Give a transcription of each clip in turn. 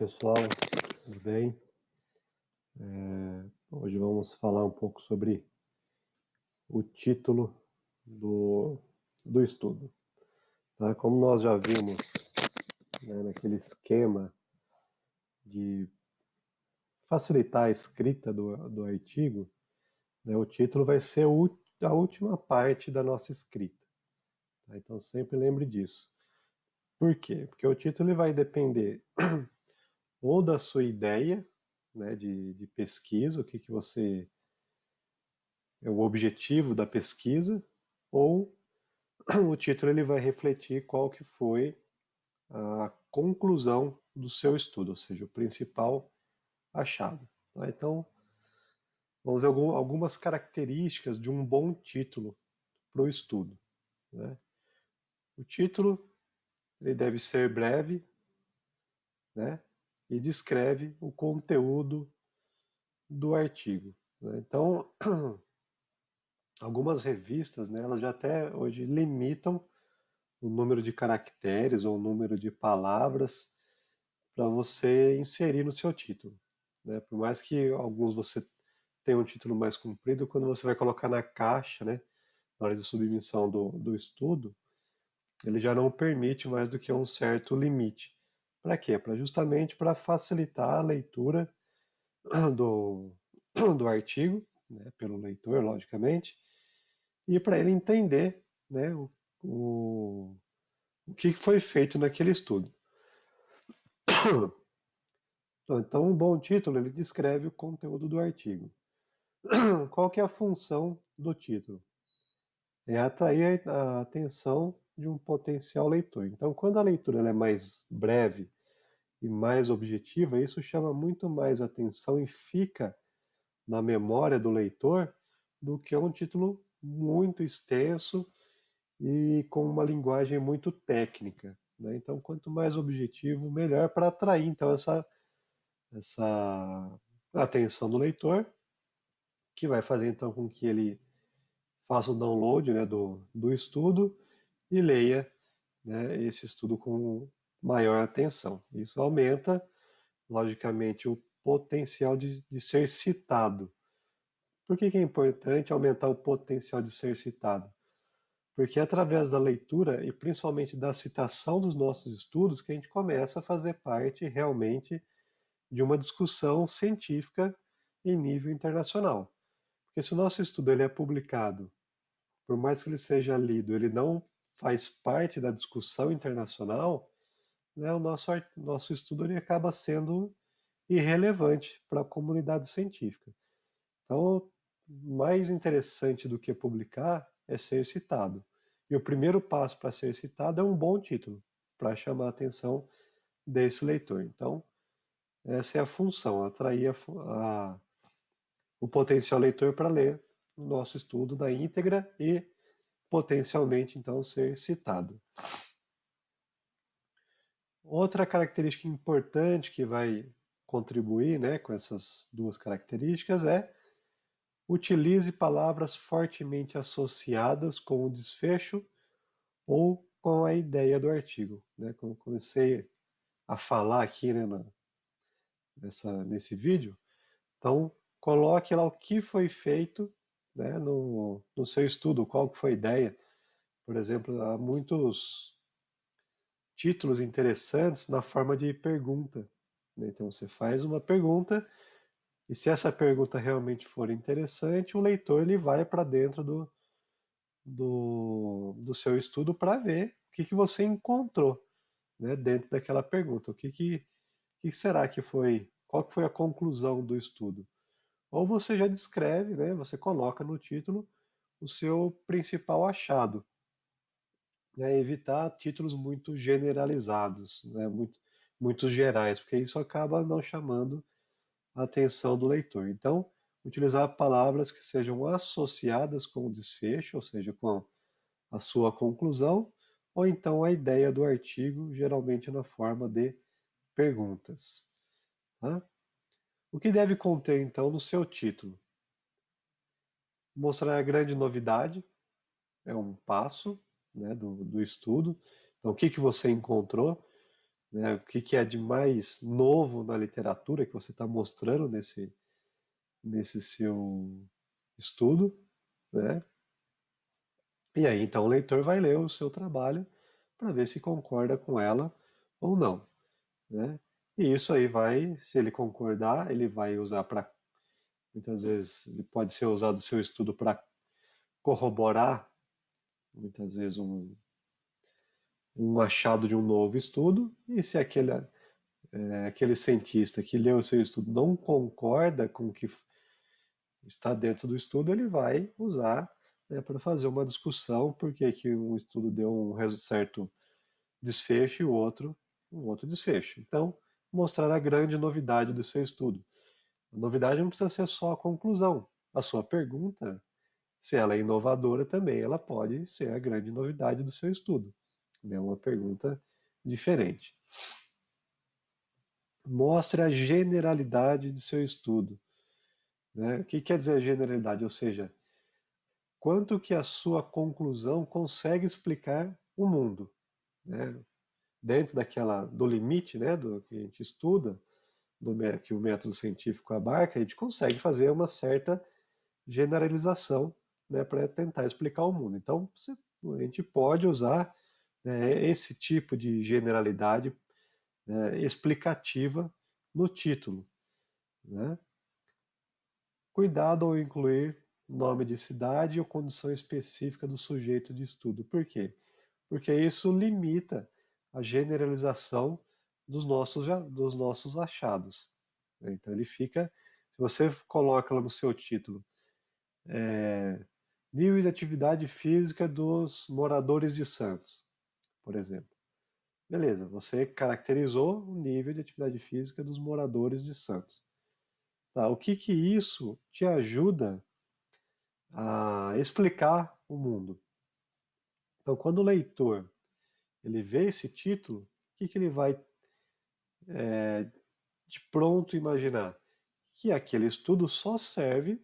pessoal, tudo bem? Hoje vamos falar um pouco sobre o título do estudo. Tá? Como nós já vimos, né, naquele esquema de facilitar a escrita do artigo, né, o título vai ser a última parte da nossa escrita. Tá? Então sempre lembre disso. Por quê? Porque o título ele vai depender ou da sua ideia, né, de pesquisa, o que você é o objetivo da pesquisa, ou o título ele vai refletir qual que foi a conclusão do seu estudo, ou seja, o principal achado. Tá? Então, vamos ver algumas características de um bom título para o estudo. Né? O título ele deve ser breve, né? E descreve o conteúdo do artigo. Né? Então, algumas revistas, né, elas já até hoje limitam o número de caracteres ou o número de palavras para você inserir no seu título. Né? Por mais que alguns você tenha um título mais comprido, quando você vai colocar na caixa, né, na hora de submissão do estudo, ele já não permite mais do que um certo limite. Para quê? Justamente para facilitar a leitura do, do artigo, né, pelo leitor, logicamente, e para ele entender, né, o, o que foi feito naquele estudo. Então, um bom título, ele descreve o conteúdo do artigo. Qual que é a função do título? É atrair a atenção de um potencial leitor. Então, quando a leitura ela é mais breve e mais objetiva, isso chama muito mais atenção e fica na memória do leitor do que um título muito extenso e com uma linguagem muito técnica. Né? Então, quanto mais objetivo, melhor para atrair então essa atenção do leitor, que vai fazer então com que ele faça o download, né, do estudo e leia, né, esse estudo com maior atenção. Isso aumenta, logicamente, o potencial de ser citado. Por que é importante aumentar o potencial de ser citado? Porque é através da leitura e principalmente da citação dos nossos estudos que a gente começa a fazer parte realmente de uma discussão científica em nível internacional. Porque se o nosso estudo ele é publicado, por mais que ele seja lido, ele não faz parte da discussão internacional, né, nosso estudo ele acaba sendo irrelevante para a comunidade científica. Então, mais interessante do que publicar é ser citado. E o primeiro passo para ser citado é um bom título, para chamar a atenção desse leitor. Então, essa é a função, atrair o potencial leitor para ler o nosso estudo na íntegra e potencialmente então ser citado. Outra característica importante que vai contribuir, né, com essas duas características é utilize palavras fortemente associadas com o desfecho ou com a ideia do artigo. Né? Como comecei a falar aqui, né, nesse vídeo, então coloque lá o que foi feito, né, no seu estudo, qual que foi a ideia. Por exemplo, há muitos títulos interessantes na forma de pergunta. Né? Então você faz uma pergunta e se essa pergunta realmente for interessante, o leitor ele vai para dentro do seu estudo para ver o que você encontrou, né, dentro daquela pergunta. Que será que foi? Qual que foi a conclusão do estudo? Ou você já descreve, né, você coloca no título o seu principal achado. Né, evitar títulos muito generalizados, né, muito gerais, porque isso acaba não chamando a atenção do leitor. Então, utilizar palavras que sejam associadas com o desfecho, ou seja, com a sua conclusão, ou então a ideia do artigo, geralmente na forma de perguntas. Tá? O que deve conter, então, no seu título? Mostrar a grande novidade, é um passo, né, do estudo. Então, o que você encontrou? né? O que é de mais novo na literatura que você está mostrando nesse seu estudo, né? E aí, então, o leitor vai ler o seu trabalho para ver se concorda com ela ou não, né? E isso aí vai, se ele concordar, ele vai usar para, muitas vezes, ele pode ser usado o seu estudo para corroborar, muitas vezes, um achado de um novo estudo, e se aquele cientista que leu o seu estudo não concorda com o que está dentro do estudo, ele vai usar, né, para fazer uma discussão, porque que um estudo deu um certo desfecho e o outro um outro desfecho. Então, mostrar a grande novidade do seu estudo. A novidade não precisa ser só a conclusão. A sua pergunta, se ela é inovadora também, ela pode ser a grande novidade do seu estudo. É uma pergunta diferente. Mostre a generalidade de seu estudo, né? O que quer dizer generalidade? Ou seja, quanto que a sua conclusão consegue explicar o mundo, né? Dentro do limite, né, do que a gente estuda, que o método científico abarca, a gente consegue fazer uma certa generalização, né, para tentar explicar o mundo. Então, a gente pode usar, né, esse tipo de generalidade, né, explicativa no título, né? Cuidado ao incluir nome de cidade ou condição específica do sujeito de estudo. Por quê? Porque isso limita a generalização dos nossos achados, né? Então ele fica, se você coloca lá no seu título, nível de atividade física dos moradores de Santos, por exemplo. Beleza, você caracterizou o nível de atividade física dos moradores de Santos. Tá, o que que isso te ajuda a explicar o mundo? Então, quando o leitor ele vê esse título, o que que ele vai de pronto imaginar? Que aquele estudo só serve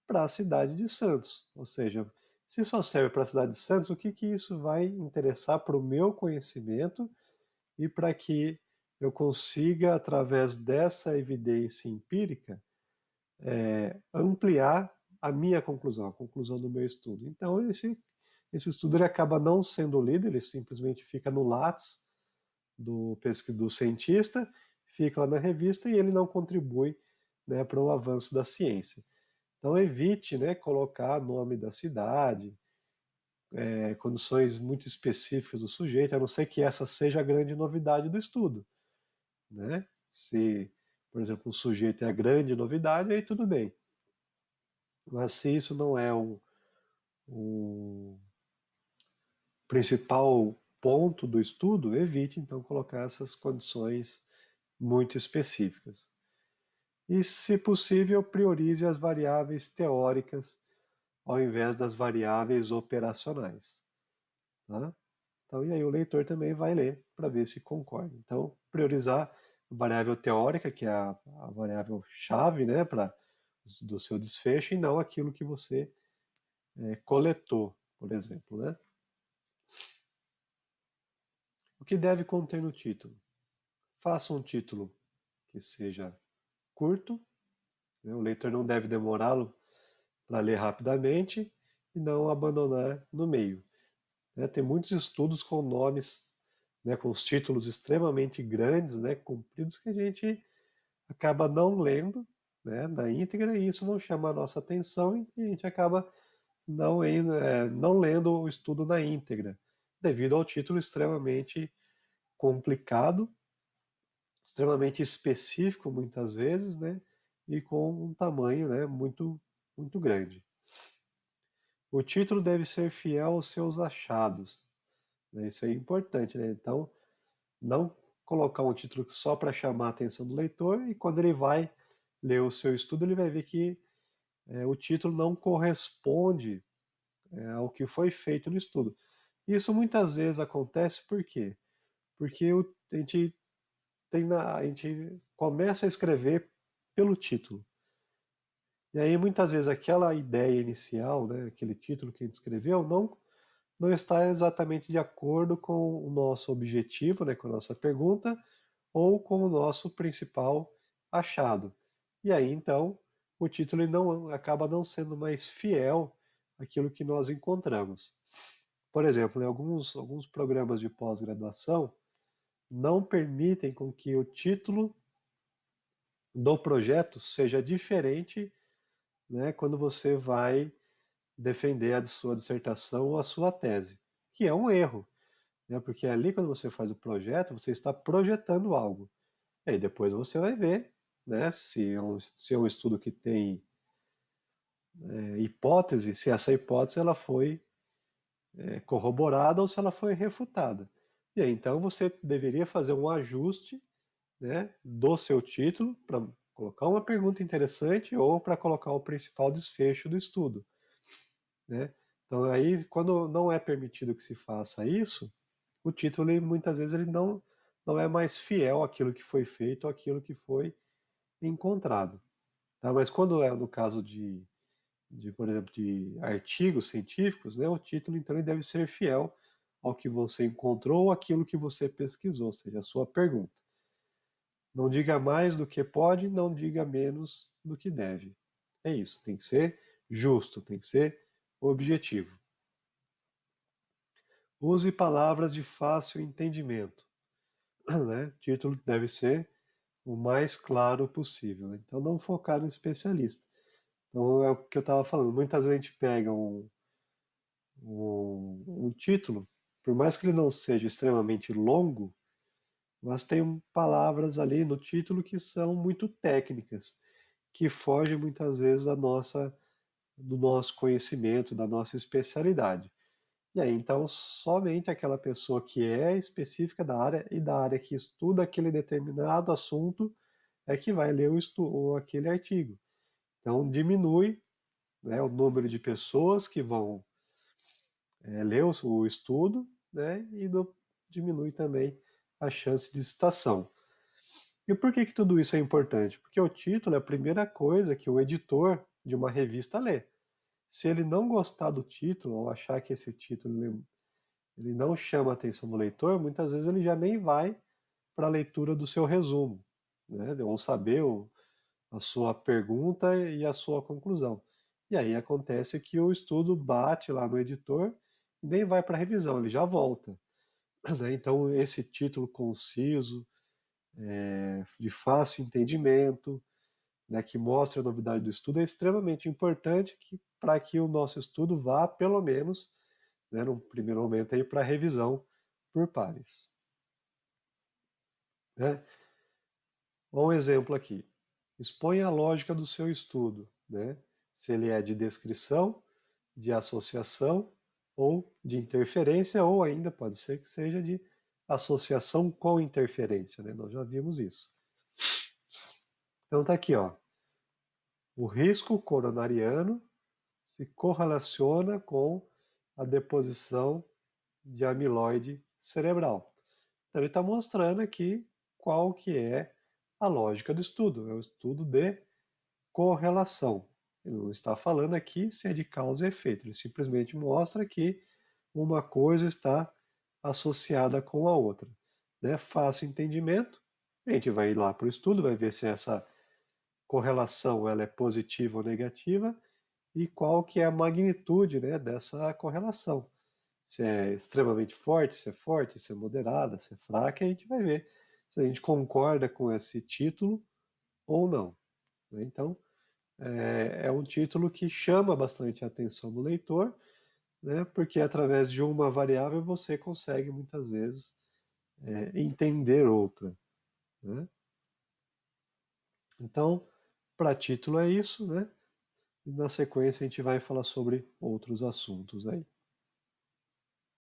para a cidade de Santos. Ou seja, se só serve para a cidade de Santos, o que que isso vai interessar para o meu conhecimento e para que eu consiga, através dessa evidência empírica, ampliar a minha conclusão, a conclusão do meu estudo. Então, esse estudo ele acaba não sendo lido, ele simplesmente fica no Lattes do cientista, fica lá na revista e ele não contribui, né, para o avanço da ciência. Então, evite, né, colocar nome da cidade, condições muito específicas do sujeito, a não ser que essa seja a grande novidade do estudo, né? Se, por exemplo, o sujeito é a grande novidade, aí tudo bem. Mas se isso não é o principal ponto do estudo, evite então colocar essas condições muito específicas. E, se possível, priorize as variáveis teóricas ao invés das variáveis operacionais. Tá? Então, e aí o leitor também vai ler para ver se concorda. Então, priorizar a variável teórica, que é a variável chave, né, do seu desfecho, e não aquilo que você coletou, por exemplo, né? O que deve conter no título? Faça um título que seja curto, né? O leitor não deve demorá-lo para ler rapidamente e não abandonar no meio, né? Tem muitos estudos com nomes, né, com os títulos extremamente grandes, né, compridos, que a gente acaba não lendo, né, na íntegra, e isso não chama a nossa atenção e a gente acaba não lendo o estudo na íntegra, devido ao título extremamente complicado, extremamente específico muitas vezes, né, e com um tamanho, né, muito, muito grande. O título deve ser fiel aos seus achados, né, isso é importante, né? Então, não colocar um título só para chamar a atenção do leitor e quando ele vai ler o seu estudo, ele vai ver que o título não corresponde ao que foi feito no estudo. Isso muitas vezes acontece por quê? Porque a gente começa a escrever pelo título. E aí muitas vezes aquela ideia inicial, né, aquele título que a gente escreveu, não está exatamente de acordo com o nosso objetivo, né, com a nossa pergunta, ou com o nosso principal achado. E aí, então, o título ele não, acaba não sendo mais fiel àquilo que nós encontramos. Por exemplo, em alguns programas de pós-graduação não permitem com que o título do projeto seja diferente, né, quando você vai defender a sua dissertação ou a sua tese, que é um erro, né, porque ali quando você faz o projeto, você está projetando algo. E aí depois você vai ver, né, se é um estudo que tem hipótese, se essa hipótese ela foi corroborada ou se ela foi refutada. E aí então você deveria fazer um ajuste, né, do seu título para colocar uma pergunta interessante ou para colocar o principal desfecho do estudo, né? Então aí quando não é permitido que se faça isso, o título ele, muitas vezes ele não é mais fiel àquilo que foi feito, àquilo que foi encontrado, tá? Mas quando é no caso por exemplo, de artigos científicos, né, o título então ele deve ser fiel ao que você encontrou ou àquilo que você pesquisou, ou seja, a sua pergunta. Não diga mais do que pode, não diga menos do que deve. É isso, tem que ser justo, tem que ser objetivo. Use palavras de fácil entendimento. Né? O título deve ser o mais claro possível, né? Então, não focar no especialista. Então, é o que eu estava falando. Muitas vezes a gente pega um título, por mais que ele não seja extremamente longo, mas tem palavras ali no título que são muito técnicas, que fogem muitas vezes do nosso conhecimento, da nossa especialidade. E aí, então, somente aquela pessoa que é específica da área e da área que estuda aquele determinado assunto é que vai ler aquele artigo. Então, diminui, né, o número de pessoas que vão ler o estudo, né, e diminui também a chance de citação. E por que tudo isso é importante? Porque o título é a primeira coisa que o editor de uma revista lê. Se ele não gostar do título ou achar que esse título ele não chama a atenção do leitor, muitas vezes ele já nem vai para a leitura do seu resumo, né? Vão saber a sua pergunta e a sua conclusão. E aí acontece que o estudo bate lá no editor e nem vai para a revisão, ele já volta, né? Então esse título conciso, de fácil entendimento, né, que mostra a novidade do estudo, é extremamente importante para que o nosso estudo vá, pelo menos, né, no primeiro momento, para a revisão por pares. Né? Um exemplo aqui. Exponha a lógica do seu estudo, né? Se ele é de descrição, de associação ou de interferência, ou ainda pode ser que seja de associação com interferência, né? Nós já vimos isso. Então tá aqui, ó. O risco coronariano se correlaciona com a deposição de amiloide cerebral. Então ele está mostrando aqui qual que é a lógica do estudo. É o estudo de correlação. Ele não está falando aqui se é de causa e efeito. Ele simplesmente mostra que uma coisa está associada com a outra. Né? Fácil entendimento. A gente vai ir lá para o estudo, vai ver se essa correlação ela é positiva ou negativa e qual que é a magnitude, né, dessa correlação. Se é extremamente forte, se é moderada, se é fraca, a gente vai ver se a gente concorda com esse título ou não. Né? Então, é um título que chama bastante a atenção do leitor, né, porque através de uma variável você consegue muitas vezes entender outra. Né? Então, para título é isso, né? E na sequência a gente vai falar sobre outros assuntos aí.